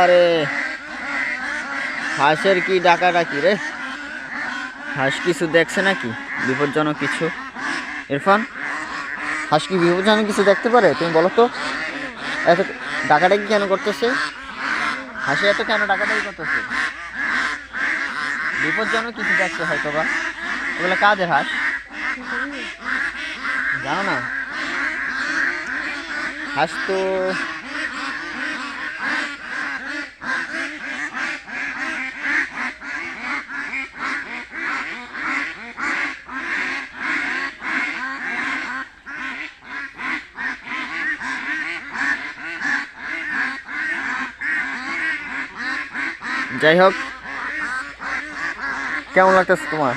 আরে হাঁসের কি ডাকাডাকি রে? হাঁস কিছু দেখছে নাকি বিপজ্জনক কিছু? ইরফান, হাঁস কি বিপজ্জনক কিছু দেখতে পারে? তুমি বলো তো, এত ডাকাডাকি কেন করতেছে? হাঁসে এত কেন ডাকাডাকি করতেছে? বিপজ্জনক কিছু দেখছে হয়তো বা। এগুলো কাদের হাঁস জানো না? হাঁস তো যাই হোক, কেমন লাগতেছে তোমার?